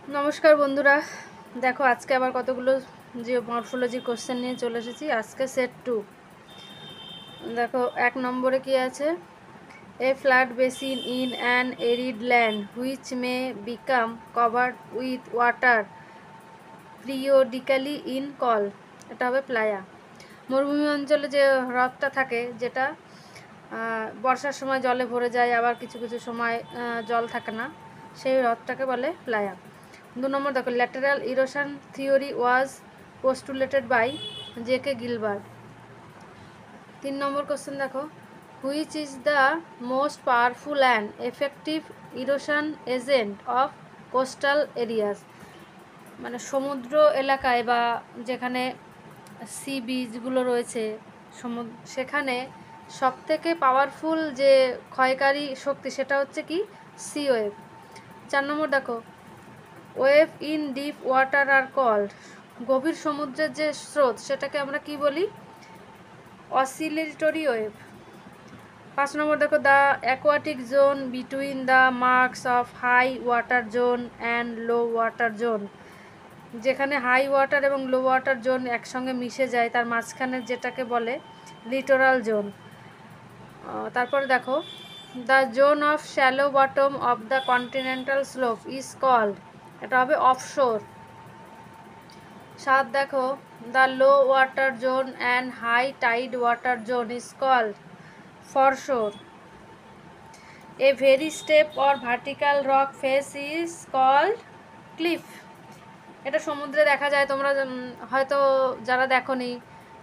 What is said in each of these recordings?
নমস্কার বন্ধুরা, দেখো আজকে আবার কতগুলো মরফোলজি কোশ্চেন নিয়ে চলে এসেছি। আজকে সেট 2। দেখো 1 নম্বরে কি আছে, a flat basin in an arid land which may become covered with water periodically is called, এটা হবে প্লায়া। মরুভূমি অঞ্চলে যে হ্রদটা থাকে, যেটা বর্ষার সময় জলে ভরে যায়, আবার কিছু কিছু সময় জল থাকে না, সেই হ্রদটাকে বলে প্লায়া। 2 নম্বর দেখো, lateral erosion theory was postulated by J K. Gilbert. 3 number question দেখো, which is the most powerful and effective erosion agent of coastal areas, মানে সমুদ্র এলাকায় বা যেখানে সি বিচগুলো রয়েছে সেখানে সবথেকে পাওয়ারফুল যে ক্ষয়কারী শক্তি সেটা হচ্ছে কি, সি ওয়েভ। 4 নম্বর দেখো, ওয়েভ ইন ডিপ ওয়াটার আর কল্ড, গভীর সমুদ্রের যে স্রোত সেটাকে আমরা কি বলি, অসিলেটরি ওয়েভ। 5 নম্বর দেখো, the aquatic zone between the marks of high water zone and low water zone, যেখানে হাই ওয়াটার এবং লো ওয়াটার জোন একসঙ্গে মিশে যায় তার মাঝখানে যেটাকে বলে লিটোরাল জোন। তারপরে দেখো, the zone of shallow bottom of the continental slope is called, এটা হবে অফশোর। 7 দেখো, the low water zone and high tide water zone is called foreshore. A very steep or vertical rock face is called cliff, এটা সমুদ্রে দেখা যায়, তোমরা হয়তো যারা দেখোনি,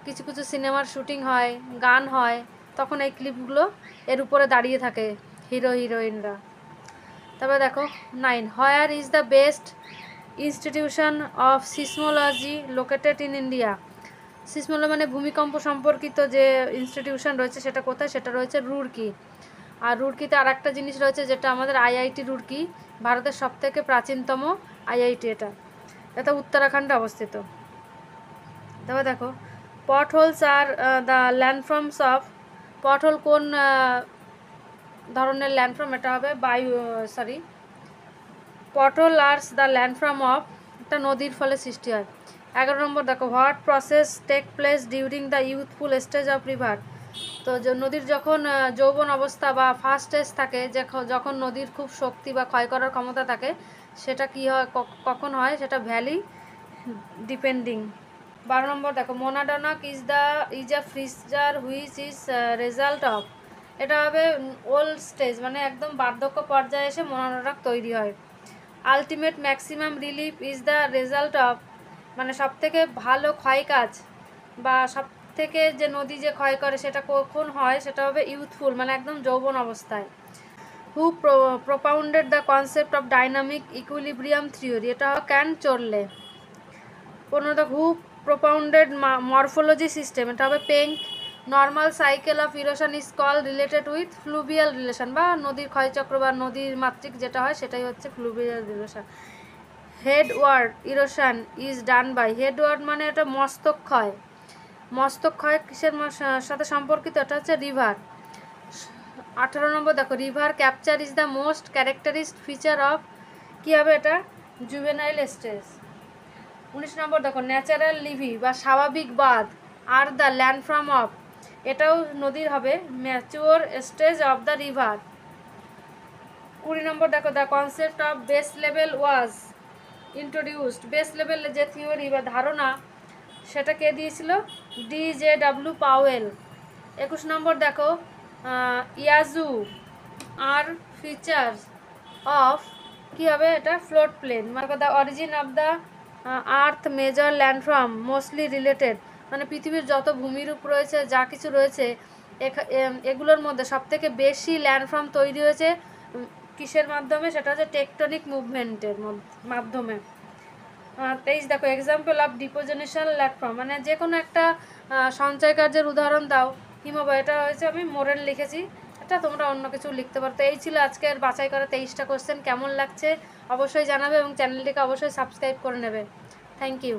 কিছু কিছু সিনেমার শুটিং হয়, গান হয়, তখন এই ক্লিপগুলো এর উপরে দাঁড়িয়ে থাকে হিরো হিরোইনরা। তারপরে দেখো 9, where is the best institution of seismology located in India, seismology মানে ভূমিকম্প সম্পর্কিত যে ইনস্টিটিউশন রয়েছে সেটা কোথায়, সেটা রয়েছে রুড়কি। আর রুড়কিতে আর একটা জিনিস রয়েছে যেটা আমাদের আইআইটি রুড়কি, ভারতের সবথেকে প্রাচীনতম আইআইটি, এটা উত্তরাখণ্ডে অবস্থিত। তারপর দেখো, pot holes are the landforms of, pot hole কোন ধরনের ল্যান্ডফর্ম, এটা হবে pot hole are the landform of, একটা নদীর ফলে সৃষ্টি হয়। 11 নম্বর দেখো, what process take place during the youthful stage of river, তো নদীর যখন যৌবন অবস্থা বা ফার্স্ট স্টেজ থাকে, যখন নদীর খুব শক্তি বা ক্ষয় করার ক্ষমতা থাকে, সেটা কি হয়, কখন হয়, সেটা ভ্যালি ডিপেন্ডিং। 12 নম্বর দেখো, monadnock is a freezer which is result of, এটা হবে ওল্ড স্টেজ, মানে একদম বার্ধক্য পর্যায়ে এসে মোনাডোনাক তৈরি হয়। Ultimate maximum relief is the result of, মানে সবথেকে ভালো ক্ষয় কাজ বা সবথেকে যে নদী যে ক্ষয় করে সেটা কখন হয়, সেটা হবে ইউথফুল, মানে একদম যৌবন অবস্থায়। Who propounded the concept of dynamic equilibrium theory, এটা হবে ক্যান চললে। 15 হু প্রোপাউন্ডেড মরফোলজি সিস্টেম, এটা হবে Penck. Normal cycle of erosion is call related with ফ্লুভিয়াল relation, বা নদীর ক্ষয়চক্র বা নদীর মাত্রিক যেটা হয় সেটাই হচ্ছে fluvial relation. Headward erosion is done by, headward মানে এটা মস্তক ক্ষয়, মস্তক ক্ষয় কিসের সাথে সম্পর্কিত, এটা হচ্ছে রিভার। 18 নম্বর দেখো, river capture is the most characteristic feature of, কী হবে এটা, জুভেনাইল স্টেজ। 19 নম্বর দেখো, ন্যাচারাল লিভি বা স্বাভাবিক বাঁধ আর দ্য ল্যান্ডফর্ম অফ, এটাও নদীর হবে mature stage of the river. 20 নম্বর দেখো, the concept of base level was introduced, base level যে থিওরি বা ধারণা সেটা কে দিয়েছিল, ডি.জে.ডাব্লিউ. পাওয়েল। 21 নম্বর দেখো, ইয়াজু আর ফিচার্স অফ, কী হবে এটা, ফ্লোট প্লেন, মানে the origin of the earth major landform mostly related, মানে পৃথিবীর যত ভূমিরূপ রয়েছে যা কিছু রয়েছে এগুলোর মধ্যে সবথেকে বেশি ল্যান্ডফর্ম তৈরি হয়েছে কিসের মাধ্যমে, সেটা হচ্ছে টেকটনিক মুভমেন্টের মাধ্যমে। 23 দেখো, এক্সাম্পল অফ ডিপোজিশনাল ল্যান্ডফর্ম, মানে যে কোনো একটা সঞ্চয় কার্যের উদাহরণ দাও, হিমবাহ, এটা হয়েছে আমি মোরেন লিখেছি, এটা তোমরা অন্য কিছু লিখতে পারো। তো এই ছিল আজকের বাছাই করা 23টা কোশ্চেন, কেমন লাগছে অবশ্যই জানাবে এবং চ্যানেলটিকে অবশ্যই সাবস্ক্রাইব করে নেবে। Thank you.